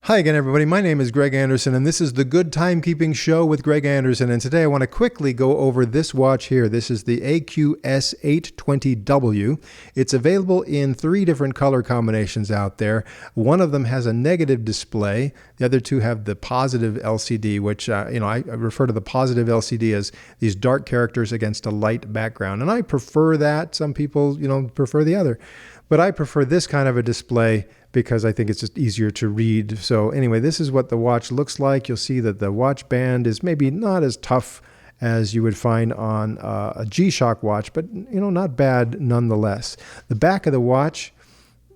Hi again, everybody. My name is Greg Anderson, and this is the Good Timekeeping Show with Greg Anderson. And today I want to quickly go over this watch here. This is the AQ-S820W. It's available in 3 different color combinations out there. One of them has a negative display. The other 2 have the positive LCD, which, I refer to the positive LCD as these dark characters against a light background. And I prefer that. Some people, prefer the other. But I prefer this kind of a display because I think it's just easier to read. So anyway, this is what the watch looks like. You'll see that the watch band is maybe not as tough as you would find on a G-Shock watch, but not bad nonetheless. The back of the watch,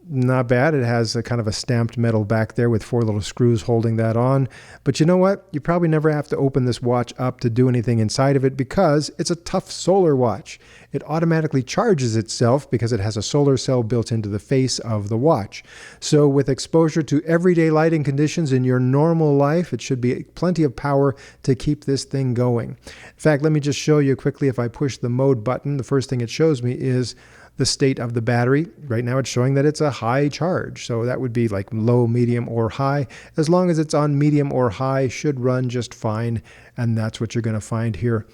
not bad. It has a kind of a stamped metal back there with 4 little screws holding that on. But you know what? You probably never have to open this watch up to do anything inside of it because it's a tough solar watch. It automatically charges itself because it has a solar cell built into the face of the watch. So with exposure to everyday lighting conditions in your normal life, it should be plenty of power to keep this thing going. In fact, let me just show you quickly. If I push the mode button, the first thing it shows me is the state of the battery. Right now it's showing that it's a high charge. So that would be like low, medium, or high. As long as it's on medium or high, should run just fine. And that's what you're going to find here.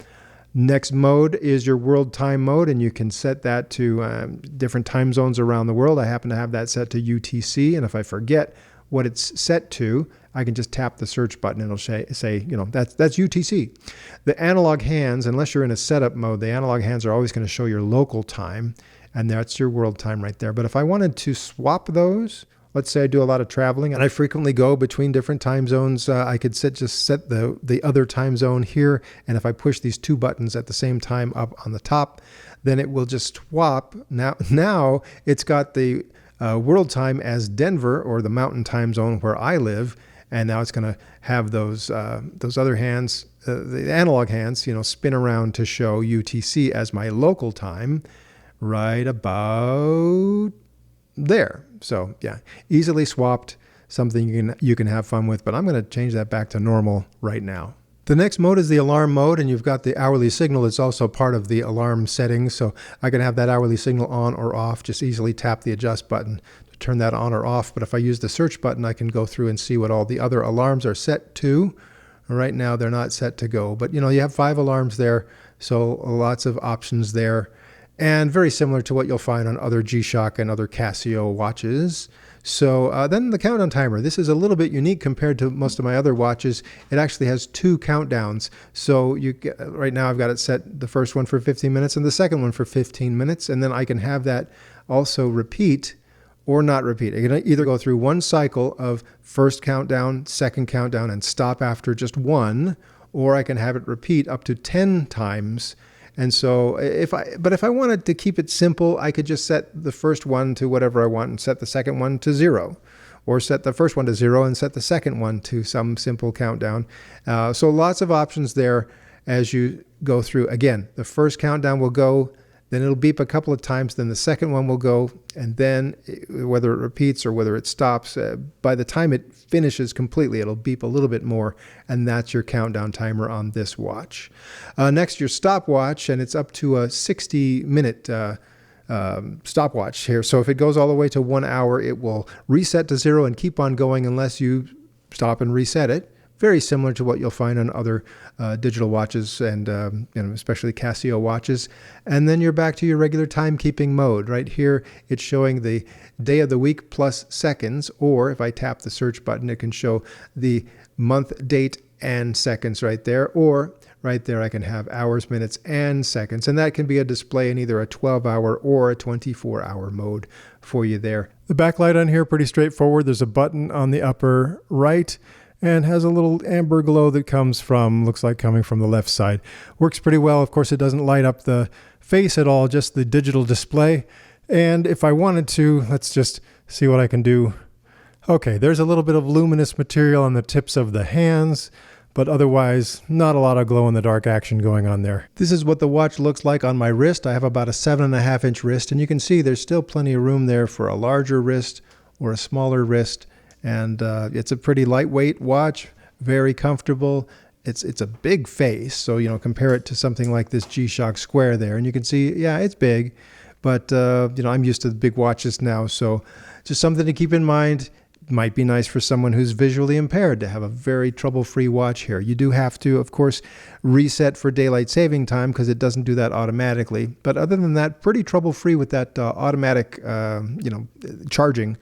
Next mode is your world time mode, and you can set that to different time zones around the world. I happen to have that set to UTC, and if I forget what it's set to, I can just tap the search button and it'll say, that's UTC. The analog hands, unless you're in a setup mode, the analog hands are always going to show your local time, and that's your world time right there. But if I wanted to swap those, let's say I do a lot of traveling and I frequently go between different time zones, I could just set the other time zone here. And if I push these 2 buttons at the same time up on the top, then it will just swap. Now it's got the world time as Denver, or the mountain time zone where I live. And now it's going to have those other hands, the analog hands, spin around to show UTC as my local time right about there. So yeah, easily swapped, something you can have fun with, but I'm going to change that back to normal right now. The next mode is the alarm mode, and you've got the hourly signal. It's also part of the alarm settings, so I can have that hourly signal on or off. Just easily tap the adjust button to turn that on or off. But if I use the search button, I can go through and see what all the other alarms are set to. Right now they're not set to go, but you have 5 alarms there, so lots of options there. And very similar to what you'll find on other G-Shock and other Casio watches. So then the countdown timer. This is a little bit unique compared to most of my other watches. It actually has 2 countdowns. So right now I've got it set, the first one for 15 minutes and the second one for 15 minutes. And then I can have that also repeat or not repeat. I can either go through one cycle of first countdown, second countdown, and stop after just 1, or I can have it repeat up to 10 times. And so if I wanted to keep it simple, I could just set the first one to whatever I want and set the second one to 0, or set the first one to 0 and set the second one to some simple countdown. So lots of options there as you go through. Again, the first countdown will go, then it'll beep a couple of times, then the second one will go, and then whether it repeats or whether it stops, by the time it finishes completely, it'll beep a little bit more, and that's your countdown timer on this watch. Next, your stopwatch, and it's up to a 60-minute stopwatch here. So if it goes all the way to 1 hour, it will reset to 0 and keep on going unless you stop and reset it. Very similar to what you'll find on other digital watches and especially Casio watches. And then you're back to your regular timekeeping mode. Right here, it's showing the day of the week plus seconds, or if I tap the search button, it can show the month, date, and seconds right there. Or right there, I can have hours, minutes, and seconds. And that can be a display in either a 12-hour or a 24-hour mode for you there. The backlight on here, pretty straightforward. There's a button on the upper right, and has a little amber glow that looks like coming from the left side. Works pretty well. Of course, it doesn't light up the face at all, just the digital display. And if I wanted to, let's just see what I can do. Okay, there's a little bit of luminous material on the tips of the hands, but otherwise not a lot of glow-in-the-dark action going on there. This is what the watch looks like on my wrist. I have about a 7.5-inch wrist, and you can see there's still plenty of room there for a larger wrist or a smaller wrist. And it's a pretty lightweight watch, very comfortable. It's a big face, so compare it to something like this G-Shock Square there, and you can see, yeah, it's big, but I'm used to the big watches now, so just something to keep in mind. Might be nice for someone who's visually impaired to have a very trouble-free watch here. You do have to, of course, reset for daylight saving time because it doesn't do that automatically. But other than that, pretty trouble-free with that automatic, charging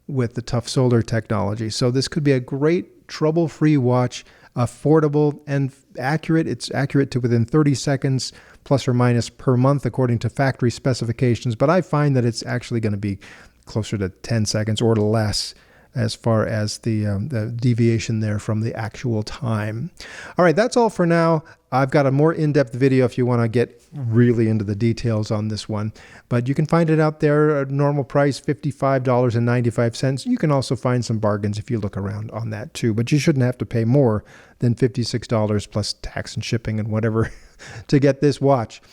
with the tough solar technology. So this could be a great trouble-free watch, affordable and accurate. It's accurate to within 30 seconds plus or minus per month according to factory specifications. But I find that it's actually going to be closer to 10 seconds or less as far as the deviation there from the actual time. All right, that's all for now. I've got a more in-depth video if you want to get really into the details on this one. But you can find it out there, normal price, $55.95. You can also find some bargains if you look around on that too. But you shouldn't have to pay more than $56 plus tax and shipping and whatever to get this watch.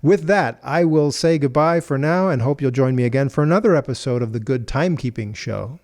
With that, I will say goodbye for now and hope you'll join me again for another episode of the Good Timekeeping Show.